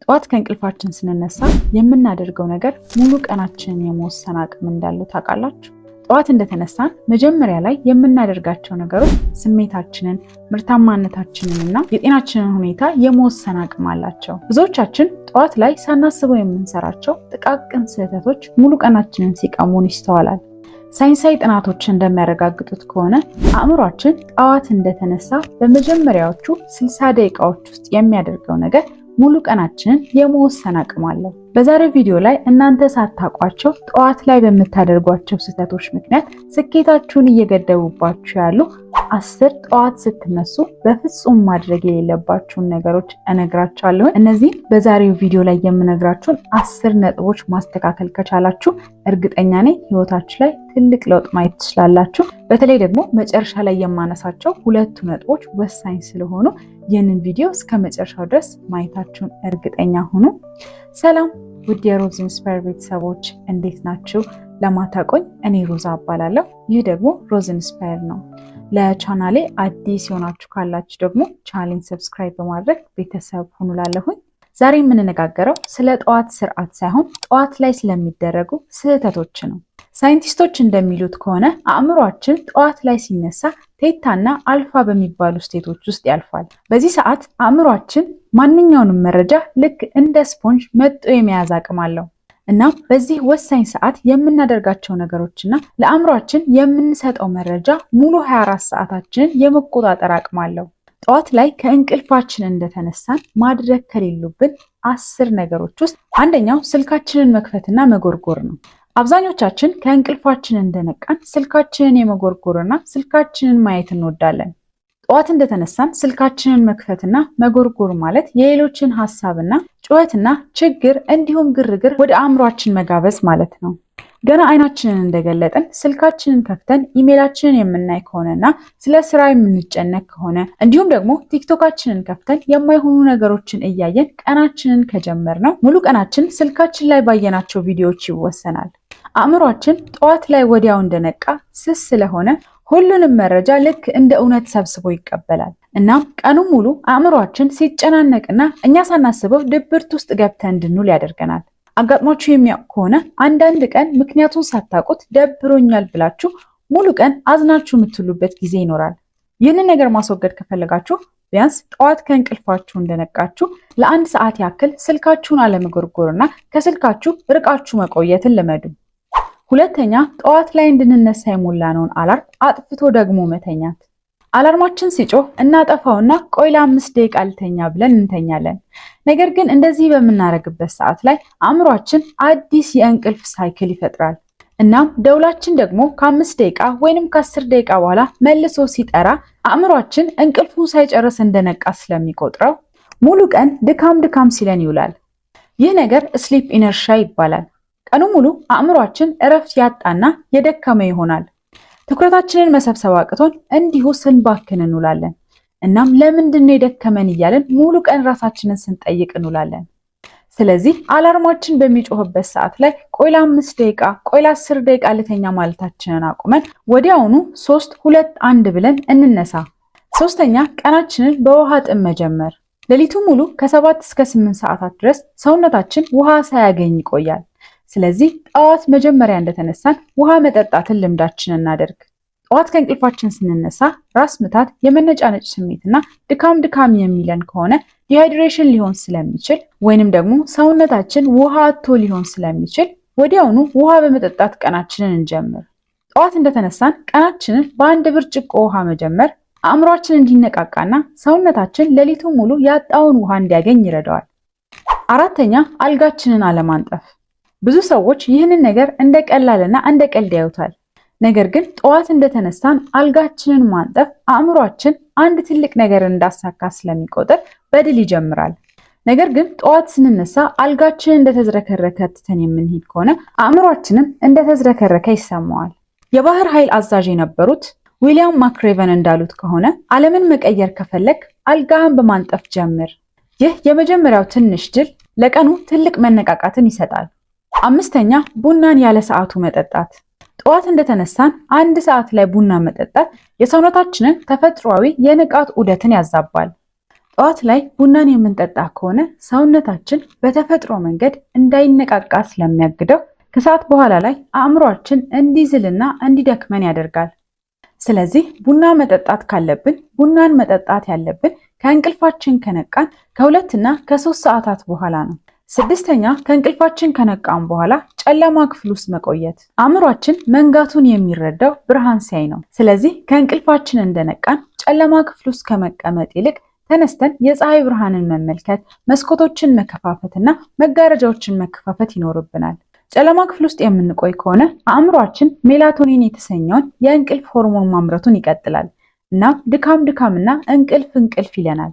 ጠዋት ከእንቅልፋችን ስንነሳ የምናደርገው ነገር ሙሉ ቀናችንን የመወሰን አቅም እንዳለው ታውቃላችሁ? ጠዋት እንደተነሳን መጀመሪያ ላይ የምናደርጋቸው ነገሮች ስሜታችንን፣ ምርታማነታችንን እና የጤናችንን ሁኔታ የመወሰን አቅም አላቸው። ብዙዎቻችን ጠዋት ላይ ሳናስበው የምንሰራቸው ጥቃቅን ስህተቶች ሙሉ ቀናችንን ሲቀሙን ይስተዋላል። ሳይንሳዊ ጥናቶች እንደሚያረጋግጡት ከሆነ አእምሯችን ጠዋት እንደተነሳ በመጀመሪያዎቹ 60 ደቂቃዎች ውስጥ የሚያደርገው ነገር ሙሉ ቀናችንን የመወሰን አቅም አለው። በዛሬው ቪዲዮ ላይ እናንተ ሳታውቋቸው ጠዋት ላይ በምታደርጓቸው ስህተቶች ምክንያት ስኬታችሁን እየገደቡባችሁ ያሉ 10 ጠዋት ስትነሱ በፍጹም ማድረግ የሌለባችሁን ነገሮች እነግራችኋለሁ። እነዚህ በዛሬው ቪዲዮ ላይ የምነግራችሁን 10 ነጥቦች ማስተካከል ከቻላችሁ እርግጠኛ ነኝ ህይወታችሁ ላይ ትልቅ ለውጥ ማየት ትችላላችሁ። በተለይ ደግሞ መጨረሻ ላይ የማነሳቸው ሁለቱ ነጥቦች ወሳኝ ስለሆኑ ይህንን ቪዲዮ እስከ መጨረሻው ድረስ ማየታችሁን እርግጠኛ ሁኑ። ሰላም ውድ የሮዝ ኢንስፓየር ቤተሰቦች እንዴት ናችሁ? ለማታውቁኝ እኔ ሮዛ እባላለሁ። ይህ ደግሞ ሮዝ ኢንስፓየር ነው። ለቻናሌ አዲስ የሆናችሁ ካላችሁ ደግሞ ቻናሌን ሰብስክራይብ በማድረግ ቤተሰብ ሁኑ ላለሁኝ። ዛሬ የምንነጋገረው ስለ ጠዋት ስርዓት ሳይሆን ጠዋት ላይ ስለሚደረጉ ስህተቶች ነው። ሳይንቲስቶች እንደሚሉት ከሆነ አእምሯችን ጠዋት ላይ ሲነሳ ቴታና አልፋ በሚባሉ ስቴቶች ውስጥ ያልፋል። በዚህ ሰዓት አእምሯችን ማንኛውንም መረጃ ልክ እንደ ስፖንጅ መጥቶ የመያዝ አቅም አለው። እናም በዚህ ወሳኝ ሰዓት የምናደርጋቸው ነገሮችና ለአእምሯችን የምንሰጠው መረጃ ሙሉ 24 ሰዓታችንን የመቆጣጠር አቅም አለው። ጠዋት ላይ ከእንቅልፋችን እንደተነሳን ማድረግ ከሌሉብን 10 ነገሮች ውስጥ አንደኛው ስልካችንን መክፈትና መጎርጎር ነው። አብዛኞቻችን ከእንቅልፋችን እንደነቃን ስልካችንን የመጎርጎርና ስልካችንን ማየት እንወዳለን። ጠዋት እንደተነሳን ስልካችንን መክፈትና መጎርጎር ማለት የሌሎችን ሀሳብና ጩኸትና ችግር እንዲሁም ግርግር ወደ አእምሯችን መጋበዝ ማለት ነው። ገና አይናችንን እንደገለጥን ስልካችንን ከፍተን ኢሜይላችንን የምናይ ከሆነና ስለ ስራ የምንጨነቅ ከሆነ እንዲሁም ደግሞ ቲክቶካችንን ከፍተን የማይሆኑ ነገሮችን እያየን ቀናችንን ከጀመርነው ሙሉ ቀናችን ስልካችን ላይ ባየናቸው ቪዲዮዎች ይወሰናል። አእምሯችን ጠዋት ላይ ወዲያው እንደነቃ ስስ ስለሆነ ሁሉንም መረጃ ልክ እንደ እውነት ሰብስቦ ይቀበላል። እናም ቀኑ ሙሉ አእምሯችን ሲጨናነቅና እኛ ሳናስበው ድብርት ውስጥ ገብተን እንድንውል ያደርገናል። አጋጥሟችሁ የሚያውቅ ከሆነ አንዳንድ ቀን ምክንያቱን ሳታውቁት ደብሮኛል ብላችሁ ሙሉ ቀን አዝናችሁ የምትሉበት ጊዜ ይኖራል። ይህንን ነገር ማስወገድ ከፈለጋችሁ ቢያንስ ጠዋት ከእንቅልፋችሁ እንደነቃችሁ ለ1 ሰዓት ያክል ስልካችሁን አለመጎርጎርና ከስልካችሁ ርቃችሁ መቆየትን ልመዱ። ሁለተኛ፣ ጠዋት ላይ እንድንነሳ የሞላነውን አላርም አጥፍቶ ደግሞ መተኛት። አላርማችን ሲጮህ እናጠፋውና ቆይ ለ5 ደቂቃ ልተኛ ብለን እንተኛለን። ነገር ግን እንደዚህ በምናደርግበት ሰዓት ላይ አእምሯችን አዲስ የእንቅልፍ ሳይክል ይፈጥራል። እናም ደውላችን ደግሞ ከ5 ደቂቃ ወይንም ከ10 ደቂቃ በኋላ መልሶ ሲጠራ አእምሯችን እንቅልፉን ሳይጨርስ እንደነቃ ስለሚቆጥረው ሙሉ ቀን ድካም ሲለን ይውላል። ይህ ነገር ስሊፕ ኢነርሺያ ይባላል። ቀኑ ሙሉ አእምሯችን እረፍት ያጣና የደከመ ይሆናል። ትኩረታችንን መሰብሰብ አቅቶን እንዲሁ ስንባክን እንውላለን። እናም ለምንድነው የደከመን እያለን ሙሉ ቀን ራሳችንን ስንጠይቅ እንውላለን። ስለዚህ አላርማችን በሚጮህበት ሰዓት ላይ ቆይ ለ5 ደቂቃ ቆይ ለ10 ደቂቃ ልተኛ ማለታችንን አቁመን ወዲያውኑ 3 2 1 ብለን እንነሳ። ሶስተኛ፣ ቀናችንን በውሃ ጥም መጀመር። ሌሊቱ ሙሉ ከ7 እስከ 8 ሰዓታት ድረስ ሰውነታችን ውሃ ሳያገኝ ይቆያል። ስለዚህ ጠዋት መጀመሪያ እንደተነሳን ውሃ መጠጣትን ልምዳችን እናደርግ። ጠዋት ከእንቅልፋችን ስንነሳ ራስ ምታት፣ የመነጫነጭ ስሜትና ድካም የሚለን ከሆነ ዲሃይድሬሽን ሊሆን ስለሚችል ወይንም ደግሞ ሰውነታችን ውሃ አጥቶ ሊሆን ስለሚችል ወዲያውኑ ውሃ በመጠጣት ቀናችንን እንጀምር። ጠዋት እንደተነሳን ቀናችንን በ1 ብርጭቆ ውሃ መጀመር አእምሯችን እንዲነቃቃና ሰውነታችን ሌሊቱ ሙሉ ያጣውን ውሃ እንዲያገኝ ይረዳዋል። አራተኛ፣ አልጋችንን አለማንጠፍ። ብዙ ሰዎች ይህንን ነገር እንደ ቀላልና እንደ ቀልድ ያዩታል። ነገር ግን ጠዋት እንደተነሳን አልጋችንን ማንጠፍ አእምሯችን አንድ ትልቅ ነገር እንዳሳካ ስለሚቆጥር በድል ይጀምራል። ነገር ግን ጠዋት ስንነሳ አልጋችንን እንደተዝረከረከ ትተን የምንሄድ ከሆነ አእምሯችንም እንደተዝረከረከ ይሰማዋል። የባህር ኃይል አዛዥ የነበሩት ዊሊያም ማክሬቨን እንዳሉት ከሆነ ዓለምን መቀየር ከፈለግ አልጋህን በማንጠፍ ጀምር። ይህ የመጀመሪያው ትንሽ ድል ለቀኑ ትልቅ መነቃቃትን ይሰጣል። አምስተኛ፣ ቡናን ያለ ሰዓቱ መጠጣት። ጠዋት እንደተነሳን 1 ሰዓት ላይ ቡና መጠጣት የሰውነታችንን ተፈጥሯዊ የንቃት ዑደትን ያዛባል። ጠዋት ላይ ቡናን የምንጠጣ ከሆነ ሰውነታችን በተፈጥሮ መንገድ እንዳይነቃቃ ስለሚያግደው ከሰዓት በኋላ ላይ አእምሯችን እንዲዝልና እንዲደክመን ያደርጋል። ስለዚህ ቡና መጠጣት ካለብን ቡናን መጠጣት ያለብን ከእንቅልፋችን ከነቃን ከ2 እና ከ3 ሰዓታት በኋላ ነው። 6ኛ ከእንቅልፋችን ከነቃን በኋላ ጨለማ ክፍል ውስጥ መቆየት። አእምሯችን መንጋቱን የሚረዳው ብርሃን ሲያይ ነው። ስለዚህ ከእንቅልፋችን እንደነቃን ጨለማ ክፍል ውስጥ ከመቀመጥ ይልቅ ተነስተን የፀሐይ ብርሃንን መመልከት፣ መስኮቶችን መከፋፈትና መጋረጃዎችን መከፋፈት ይኖርብናል። ጨለማ ክፍል ውስጥ የምንቆይ ከሆነ አእምሯችን ሜላቶኒን የተሰኘውን የእንቅልፍ ሆርሞን ማምረቱን ይቀጥላል። እናም ድካምና እንቅልፍ ይለናል።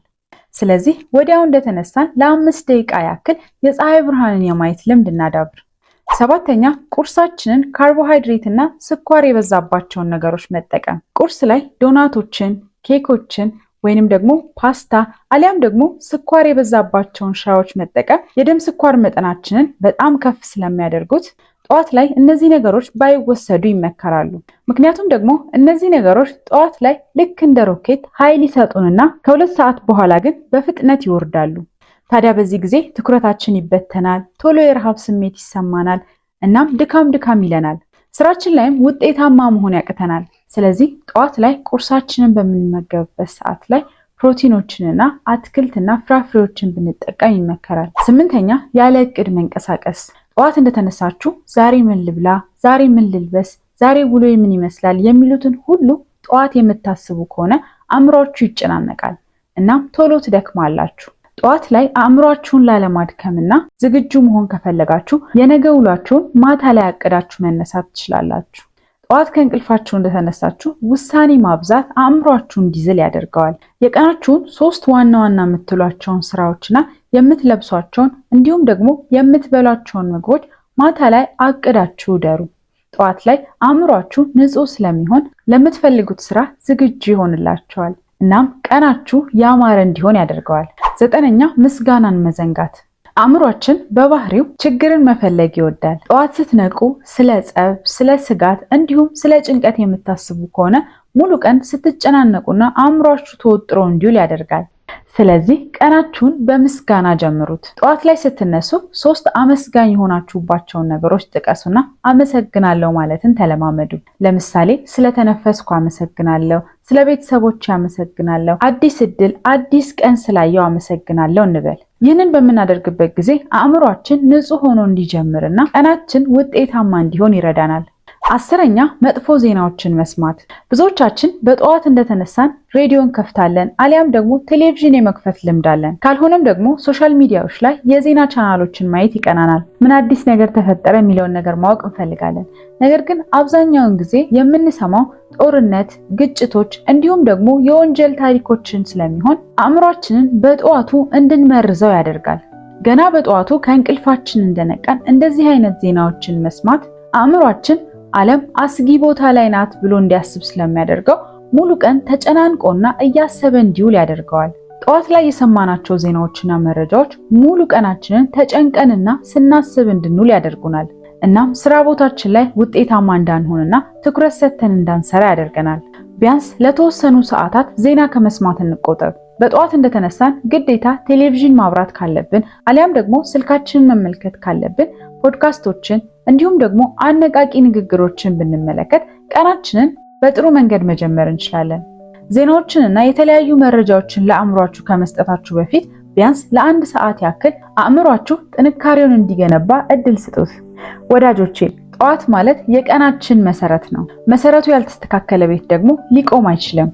ስለዚህ ወዲያው እንደተነሳን ለ5 ደቂቃ ያክል የፀሐይ ብርሃንን የማየት ልምድ እናዳብር። 7ኛ ቁርሳችንን ካርቦሃይድሬት እና ስኳር የበዛባቸውን ነገሮች መጠቀም። ቁርስ ላይ ዶናቶችን፣ ኬኮችን ወይንም ደግሞ ፓስታ አሊያም ደግሞ ስኳር የበዛባቸውን ሻዮች መጠቀም የደም ስኳር መጠናችንን በጣም ከፍ ስለሚያደርጉት ጠዋት ላይ እነዚህ ነገሮች ባይወሰዱ ይመከራሉ። ምክንያቱም ደግሞ እነዚህ ነገሮች ጠዋት ላይ ልክ እንደ ሮኬት ኃይል ይሰጡንና ከ2 ሰዓት በኋላ ግን በፍጥነት ይወርዳሉ። ታዲያ በዚህ ጊዜ ትኩረታችን ይበተናል፣ ቶሎ የረሃብ ስሜት ይሰማናል፣ እናም ድካም ይለናል። ስራችን ላይም ውጤታማ መሆን ያቅተናል። ስለዚህ ጠዋት ላይ ቁርሳችንን በምንመገብበት ሰዓት ላይ ፕሮቲኖችንና አትክልትና ፍራፍሬዎችን ብንጠቀም ይመከራል። 8ኛ ያለ እቅድ መንቀሳቀስ። ጠዋት እንደተነሳችሁ ዛሬ ምን ልብላ፣ ዛሬ ምን ልልበስ፣ ዛሬ ውሎዬ ምን ይመስላል የሚሉትን ሁሉ ጠዋት የምታስቡ ከሆነ አእምሯችሁ ይጨናነቃል፣ እናም ቶሎ ትደክማላችሁ። ጠዋት ላይ አእምሯችሁን ላለማድከምና ዝግጁ መሆን ከፈለጋችሁ የነገ ውሏችሁን ማታ ላይ አቅዳችሁ መነሳት ትችላላችሁ። ጠዋት ከእንቅልፋችሁ እንደተነሳችሁ ውሳኔ ማብዛት አእምሯችሁ እንዲዝል ያደርገዋል። የቀናችሁን 3 ዋና የምትሏቸውን ስራዎችና የምትለብሷቸውን እንዲሁም ደግሞ የምትበሏቸውን ምግቦች ማታ ላይ አቅዳችሁ ደሩ። ጠዋት ላይ አእምሯችሁ ንጹህ ስለሚሆን ለምትፈልጉት ስራ ዝግጁ ይሆንላችኋል። እናም ቀናችሁ ያማረ እንዲሆን ያደርገዋል። 9ኛ ምስጋናን መዘንጋት። አእምሯችን በባህሪው ችግርን መፈለግ ይወዳል። ጠዋት ስትነቁ ስለ ጸብ፣ ስለ ስጋት እንዲሁም ስለ ጭንቀት የምታስቡ ከሆነ ሙሉ ቀን ስትጨናነቁና አእምሯችሁ ተወጥሮ እንዲውል ያደርጋል። ስለዚህ ቀናችሁን በምስጋና ጀምሩት። ጠዋት ላይ ስትነሱ 3 አመስጋኝ የሆናችሁባቸውን ነገሮች ጥቀሱና አመሰግናለሁ ማለትን ተለማመዱ። ለምሳሌ ስለተነፈስኩ አመሰግናለሁ፣ ስለ ቤተሰቦቼ አመሰግናለሁ፣ አዲስ እድል፣ አዲስ ቀን ስላየው አመሰግናለሁ እንበል። ይህንን በምናደርግበት ጊዜ አእምሯችን ንጹህ ሆኖ እንዲጀምርና ቀናችን ውጤታማ እንዲሆን ይረዳናል። 10ኛ መጥፎ ዜናዎችን መስማት። ብዙዎቻችን በጠዋት እንደተነሳን ሬዲዮን ከፍታለን አሊያም ደግሞ ቴሌቪዥን የመክፈት ልምድ አለን። ካልሆነም ደግሞ ሶሻል ሚዲያዎች ላይ የዜና ቻናሎችን ማየት ይቀናናል። ምን አዲስ ነገር ተፈጠረ የሚለውን ነገር ማወቅ እንፈልጋለን። ነገር ግን አብዛኛውን ጊዜ የምንሰማው ጦርነት፣ ግጭቶች እንዲሁም ደግሞ የወንጀል ታሪኮችን ስለሚሆን አእምሯችንን በጠዋቱ እንድንመርዘው ያደርጋል። ገና በጠዋቱ ከእንቅልፋችን እንደነቃን እንደዚህ አይነት ዜናዎችን መስማት አእምሯችን ዓለም አስጊ ቦታ ላይ ናት ብሎ እንዲያስብ ስለሚያደርገው ሙሉ ቀን ተጨናንቆና እያሰበ እንዲውል ያደርገዋል። ጠዋት ላይ የሰማናቸው ዜናዎችና መረጃዎች ሙሉ ቀናችንን ተጨንቀንና ስናስብ እንድንውል ያደርጉናል። እናም ስራ ቦታችን ላይ ውጤታማ እንዳንሆንና ትኩረት ሰጥተን እንዳንሰራ ያደርገናል። ቢያንስ ለተወሰኑ ሰዓታት ዜና ከመስማት እንቆጠብ። በጠዋት እንደተነሳን ግዴታ ቴሌቪዥን ማብራት ካለብን አሊያም ደግሞ ስልካችንን መመልከት ካለብን ፖድካስቶችን እንዲሁም ደግሞ አነቃቂ ንግግሮችን ብንመለከት ቀናችንን በጥሩ መንገድ መጀመር እንችላለን። ዜናዎችንና የተለያዩ መረጃዎችን ለአእምሯችሁ ከመስጠታችሁ በፊት ቢያንስ ለ1 ሰዓት ያክል አእምሯችሁ ጥንካሬውን እንዲገነባ እድል ስጡት። ወዳጆቼ ጠዋት ማለት የቀናችን መሰረት ነው። መሰረቱ ያልተስተካከለ ቤት ደግሞ ሊቆም አይችልም።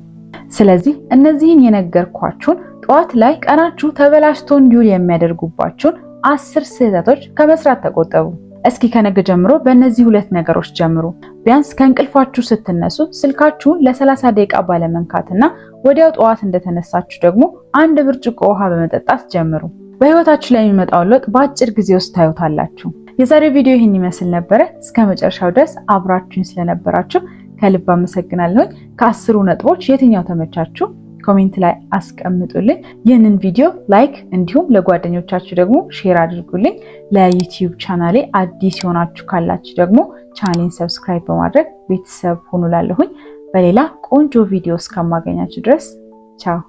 ስለዚህ እነዚህን የነገርኳችሁን ጠዋት ላይ ቀናችሁ ተበላሽቶ እንዲውል የሚያደርጉባችሁን 10 ስህተቶች ከመስራት ተቆጠቡ። እስኪ ከነገ ጀምሮ በእነዚህ 2 ነገሮች ጀምሩ። ቢያንስ ከእንቅልፋችሁ ስትነሱ ስልካችሁን ለ30 ደቂቃ ባለመንካትና ወዲያው ጠዋት እንደተነሳችሁ ደግሞ 1 ብርጭቆ ውሃ በመጠጣት ጀምሩ። በህይወታችሁ ላይ የሚመጣውን ለውጥ በአጭር ጊዜ ውስጥ ታዩታላችሁ። የዛሬው ቪዲዮ ይህን ይመስል ነበረ። እስከ መጨረሻው ድረስ አብራችሁን ስለነበራችሁ ከልብ አመሰግናለሁ። ከ10 ነጥቦች የትኛው ተመቻችሁ? ኮሜንት ላይ አስቀምጡልኝ። ይህንን ቪዲዮ ላይክ እንዲሁም ለጓደኞቻችሁ ደግሞ ሼር አድርጉልኝ። ለዩቲዩብ ቻናሌ አዲስ የሆናችሁ ካላችሁ ደግሞ ቻናሌን ሰብስክራይብ በማድረግ ቤተሰብ ሁኑ ላለሁኝ። በሌላ ቆንጆ ቪዲዮ እስከማገኛችሁ ድረስ ቻው።